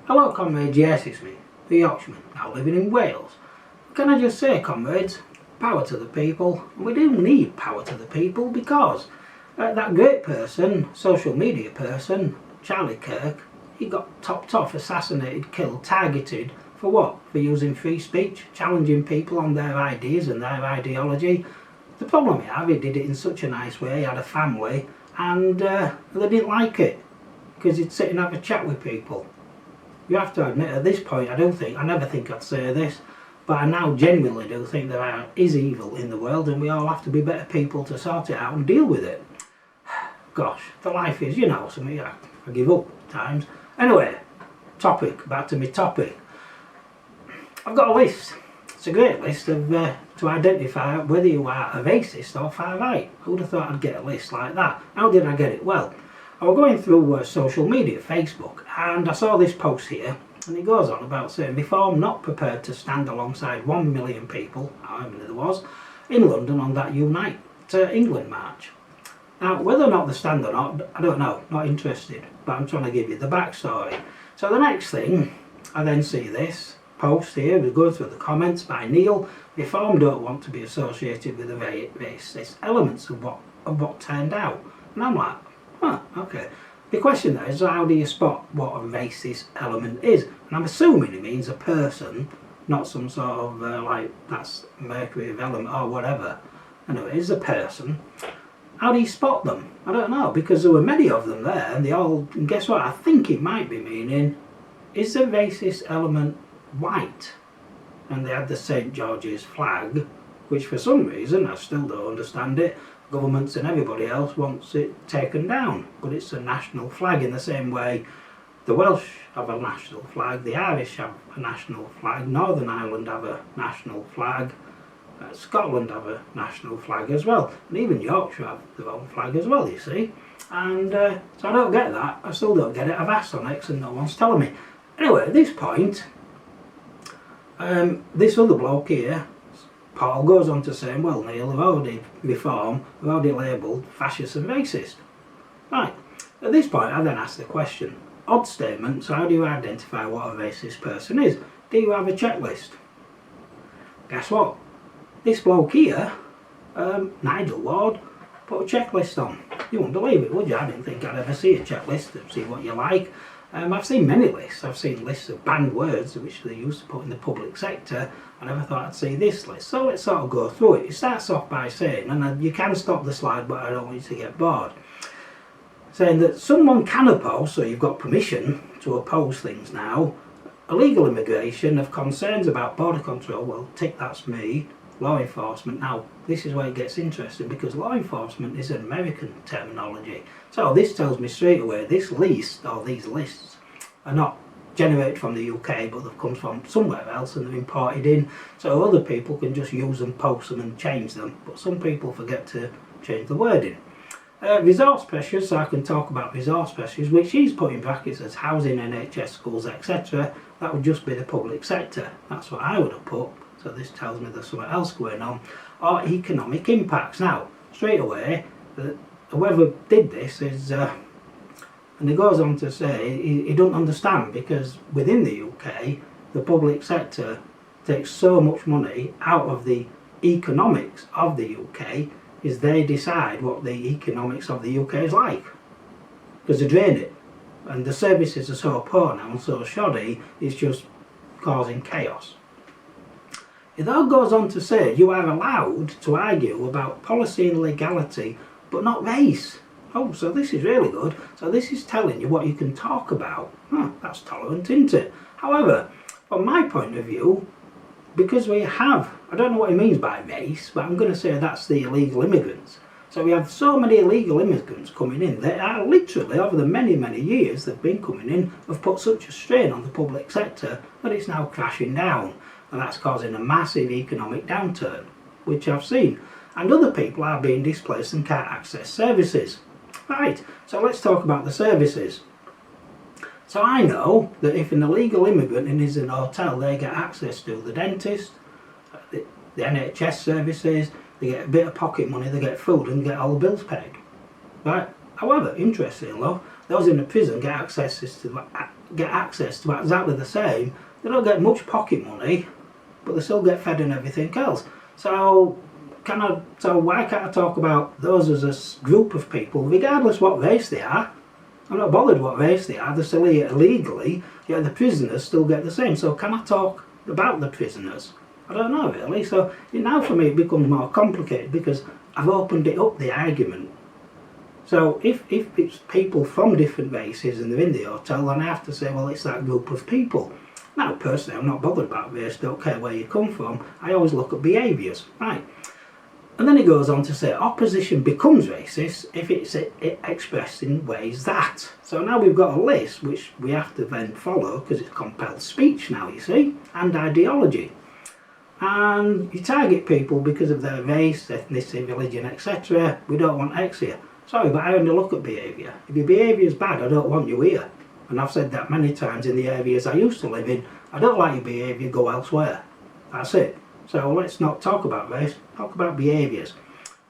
Hello comrades, yes it's me, the Yorkshireman, now living in Wales. Can I just say comrades, power to the people. We do need power to the people because that great person, social media person, Charlie Kirk, he got topped off, assassinated, killed, targeted for what? For using free speech, challenging people on their ideas and their ideology. The problem he did it in such a nice way, he had a family and they didn't like it because he'd sit and have a chat with people. You have to admit at this point, I never think I'd say this, but I now genuinely do think there is evil in the world and we all have to be better people to sort it out and deal with it. Gosh, the life is, something I give up at times. Anyway, back to my topic. I've got a list. It's a great list of to identify whether you are a racist or far right. Who would have thought I'd get a list like that? How did I get it? Well, I was going through social media, Facebook, and I saw this post here, and it goes on about saying, Reform not prepared to stand alongside 1 million people, however many there was, in London on that Unite England march. Now, whether or not they stand or not, I don't know, not interested, but I'm trying to give you the backstory. So the next thing, I then see this post here, we go through the comments by Neil, Reform don't want to be associated with the racist elements of what turned out. And I'm like, okay. The question there is, how do you spot what a racist element is? And I'm assuming it means a person, not some sort of like that's mercury element or whatever. Anyway, it's a person. How do you spot them? I don't know, because there were many of them there and they all, and guess what, I think it might be meaning, is the racist element white? And they had the St. George's flag, which for some reason, I still don't understand it, governments and everybody else wants it taken down, but it's a national flag in the same way the Welsh have a national flag, the Irish have a national flag, Northern Ireland have a national flag, Scotland have a national flag as well, and even Yorkshire have their own flag as well, you see. And so I don't get that, I still don't get it. I've asked on X and no one's telling me. Anyway, at this point, this other bloke here, Paul, goes on to say, well Neil, they've already Reform, they've already labelled fascist and racist. Right, at this point I then ask the question, odd statement, so how do you identify what a racist person is? Do you have a checklist? Guess what? This bloke here, Nigel Ward, put a checklist on. You wouldn't believe it, would you? I didn't think I'd ever see a checklist to see what you like. I've seen many lists. I've seen lists of banned words which they used to put in the public sector. I never thought I'd see this list. So let's sort of go through it. It starts off by saying, and you can stop the slide but I don't want you to get bored, saying that someone can oppose, so you've got permission to oppose things now, illegal immigration, of concerns about border control, well tick, that's me, law enforcement. Now this is where it gets interesting because law enforcement is an American terminology. So this tells me straight away this list, or these lists, are not generated from the UK but they've come from somewhere else and they're imported in, so other people can just use them, post them and change them, but some people forget to change the wording. Resource pressures, so I can talk about resource pressures, which he's put in brackets as housing, NHS, schools, etc. That would just be the public sector. That's what I would have put, so this tells me there's something else going on. Or economic impacts. Now, straight away, whoever did this is, and he goes on to say, he doesn't understand because within the UK, the public sector takes so much money out of the economics of the UK, is they decide what the economics of the UK is like. Because they drain it. And the services are so poor now and so shoddy, it's just causing chaos. It then goes on to say you are allowed to argue about policy and legality, but not race. Oh, so this is really good. So this is telling you what you can talk about. That's tolerant, isn't it? However, from my point of view, because we have, I don't know what he means by race, but I'm going to say that's the illegal immigrants. So we have so many illegal immigrants coming in that are literally, over the many, many years they've been coming in, have put such a strain on the public sector that it's now crashing down. And that's causing a massive economic downturn, which I've seen. And other people are being displaced and can't access services. Right, so let's talk about the services. So I know that if an illegal immigrant is in a hotel, they get access to the dentist, the NHS services, they get a bit of pocket money, they get food and get all the bills paid. Right? However, interestingly enough, those in the prison get access to get access to exactly the same. They don't get much pocket money, but they still get fed and everything else. So why can't I talk about those as a group of people, regardless what race they are? I'm not bothered what race they are, they're still here illegally, yet the prisoners still get the same. So can I talk about the prisoners? I don't know really. So now for me it becomes more complicated because I've opened it up, the argument. So if it's people from different races and they're in the hotel, then I have to say, well, it's that group of people. Now personally I'm not bothered about race, don't care where you come from, I always look at behaviours, right? And then he goes on to say opposition becomes racist if it's expressed in ways that. So now we've got a list which we have to then follow because it's compelled speech now, you see, and ideology. And you target people because of their race, ethnicity, religion, etc. We don't want X here. Sorry, but I only look at behaviour. If your behaviour is bad, I don't want you here. And I've said that many times in the areas I used to live in. I don't like your behaviour, go elsewhere. That's it. So let's not talk about race, talk about behaviours.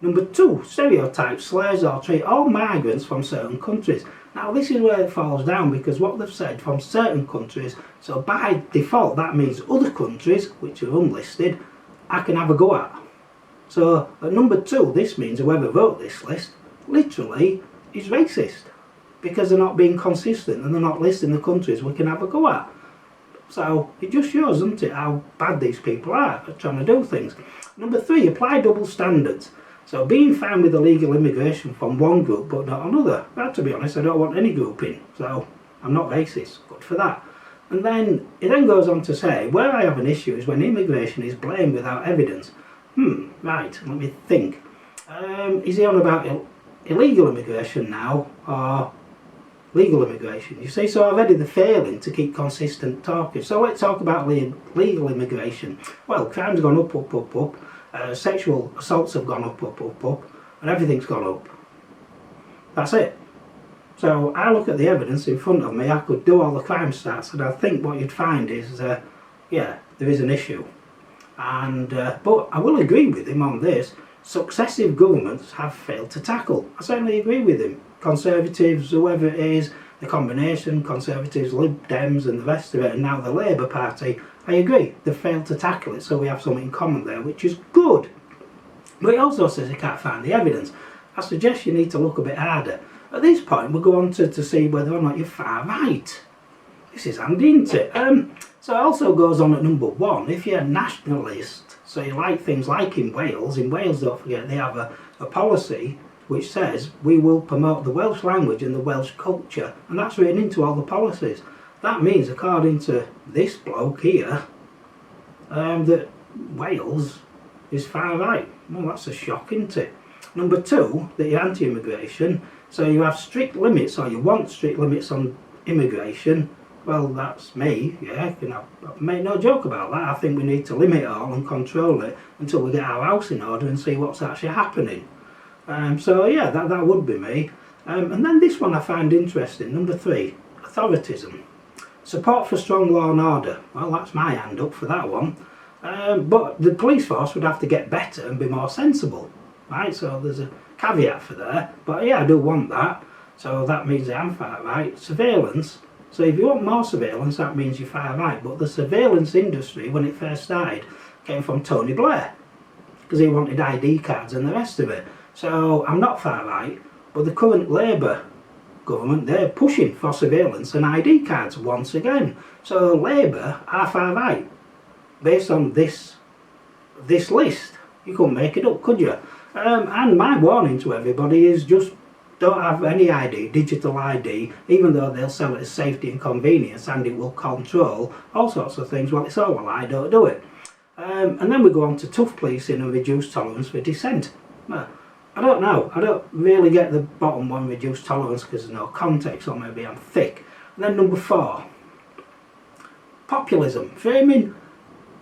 Number 2, stereotypes, slurs or treat all migrants from certain countries. Now this is where it falls down because what they've said from certain countries, so by default that means other countries, which are unlisted, I can have a go at. So at number 2, this means whoever wrote this list literally is racist because they're not being consistent and they're not listing the countries we can have a go at. So it just shows, doesn't it, how bad these people are at trying to do things. Number 3, apply double standards. So being fine with illegal immigration from one group but not another. Well, to be honest, I don't want any group in, so I'm not racist. Good for that. And then it then goes on to say, where I have an issue is when immigration is blamed without evidence. Right, let me think. Is he on about illegal immigration now or legal immigration? You see, so already they're failing to keep consistent talking. So let's talk about legal immigration. Well, crime's gone up, up, up, up. Sexual assaults have gone up, up, up, up, and everything's gone up. That's it. So I look at the evidence in front of me, I could do all the crime stats, and I think what you'd find is, yeah, there is an issue. And but I will agree with him on this. Successive governments have failed to tackle. I certainly agree with him. Conservatives, whoever it is, the combination, Conservatives, Lib Dems and the rest of it, and now the Labour Party, I agree, they've failed to tackle it, so we have something in common there, which is good. But he also says he can't find the evidence. I suggest you need to look a bit harder. At this point, we'll go on to see whether or not you're far right. This is handy, isn't it? So it also goes on at number 1, if you're a nationalist, so you like things like in Wales, don't forget, they have a policy which says we will promote the Welsh language and the Welsh culture, and that's written into all the policies. That means, according to this bloke here, that Wales is far right. Well, that's a shock, isn't it? Number 2, that you're anti-immigration, so you have strict limits, or you want strict limits on immigration. Well, that's me, yeah, I make no joke about that. I think we need to limit it all and control it until we get our house in order and see what's actually happening. So yeah, that would be me. And then this one I find interesting, number 3, authoritism. Support for strong law and order. Well, that's my hand up for that one. But the police force would have to get better and be more sensible, right? So there's a caveat for there. But yeah, I do want that. So that means I am far right. Surveillance. So if you want more surveillance, that means you're far right. But the surveillance industry, when it first started, came from Tony Blair, because he wanted ID cards and the rest of it. So I'm not far right, but the current Labour government, they're pushing for surveillance and ID cards once again. So Labour are far right, based on this list. You couldn't make it up, could you? And my warning to everybody is just don't have any ID, digital ID, even though they'll sell it as safety and convenience and it will control all sorts of things. Well, it's all a lie, don't do it. And then we go on to tough policing and reduced tolerance for dissent. Well, I don't know, I don't really get the bottom one, reduced tolerance, because there's no context, or maybe I'm thick. And then number 4, populism. Framing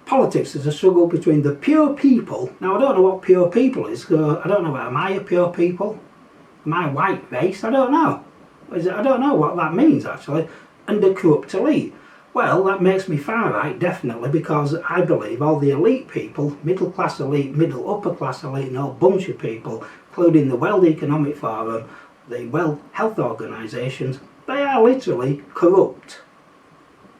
politics as a struggle between the pure people. Now I don't know what pure people is, so I don't know, am I a pure people? Am I white race? I don't know. I don't know what that means actually. And the corrupt elite. Well, that makes me far right, definitely, because I believe all the elite people, middle class elite, middle upper class elite, and a whole bunch of people, including the World Economic Forum, the World Health Organisations, they are literally corrupt.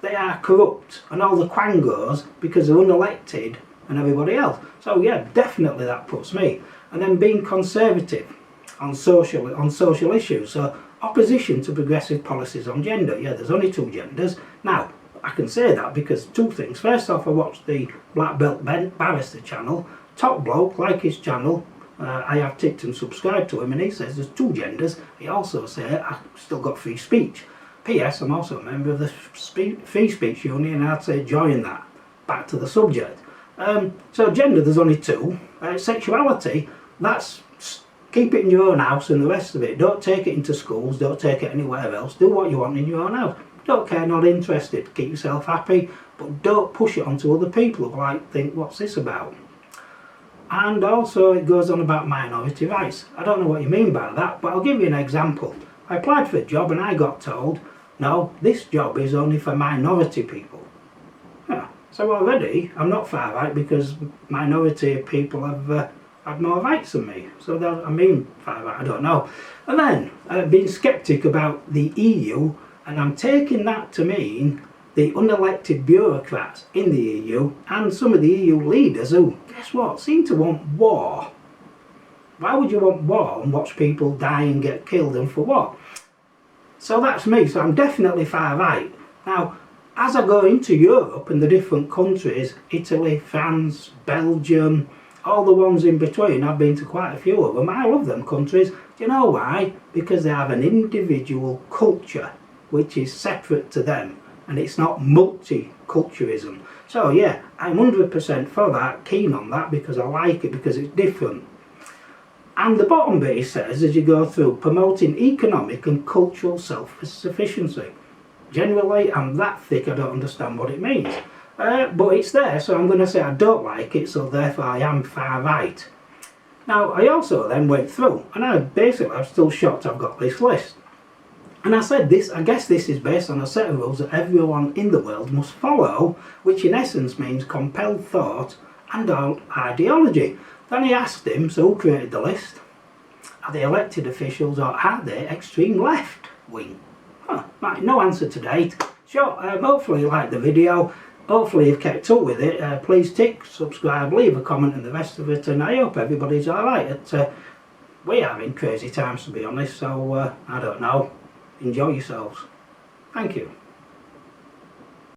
they are corrupt, and all the quangos because they're unelected and everybody else. So yeah, definitely that puts me. And then being conservative on social issues, so opposition to progressive policies on gender. Yeah, there's only two genders. Now, I can say that because two things. First off, I watched the Black Belt Barrister channel. Top bloke, like his channel. I have ticked and subscribed to him, and he says there's two genders. He also says I've still got free speech. P.S. I'm also a member of the Free Speech Union, and I'd say join that. Back to the subject. So gender, there's only two. Sexuality, that's keep it in your own house and the rest of it. Don't take it into schools, don't take it anywhere else. Do what you want in your own house. Don't care, not interested. Keep yourself happy, but don't push it onto other people who like think, what's this about? And also it goes on about minority rights. I don't know what you mean by that, but I'll give you an example. I applied for a job and I got told, no, this job is only for minority people. Yeah. So already I'm not far right because minority people have had more rights than me. So that, I mean far right, I don't know. And then being sceptic about the EU, and I'm taking that to mean the unelected bureaucrats in the EU and some of the EU leaders who, guess what, seem to want war. Why would you want war and watch people die and get killed, and for what? So that's me, so I'm definitely far right. Now, as I go into Europe and the different countries, Italy, France, Belgium, all the ones in between, I've been to quite a few of them, I love them countries. Do you know why? Because they have an individual culture which is separate to them, and it's not multiculturalism. So yeah, I'm 100% for that, keen on that, because I like it, because it's different. And the bottom bit says, as you go through, promoting economic and cultural self-sufficiency. Generally, I'm that thick I don't understand what it means. But it's there, so I'm going to say I don't like it, so therefore I am far right. Now, I also then went through, and I'm still shocked I've got this list. And I said this, I guess this is based on a set of rules that everyone in the world must follow, which in essence means compelled thought and ideology. Then he asked him, so who created the list? Are they elected officials or are they extreme left wing? Right, no answer to date. Sure, hopefully you liked the video. Hopefully you've kept up with it. Please tick, subscribe, leave a comment and the rest of it, and I hope everybody's alright. We're having crazy times, to be honest, so I don't know. Enjoy yourselves. Thank you.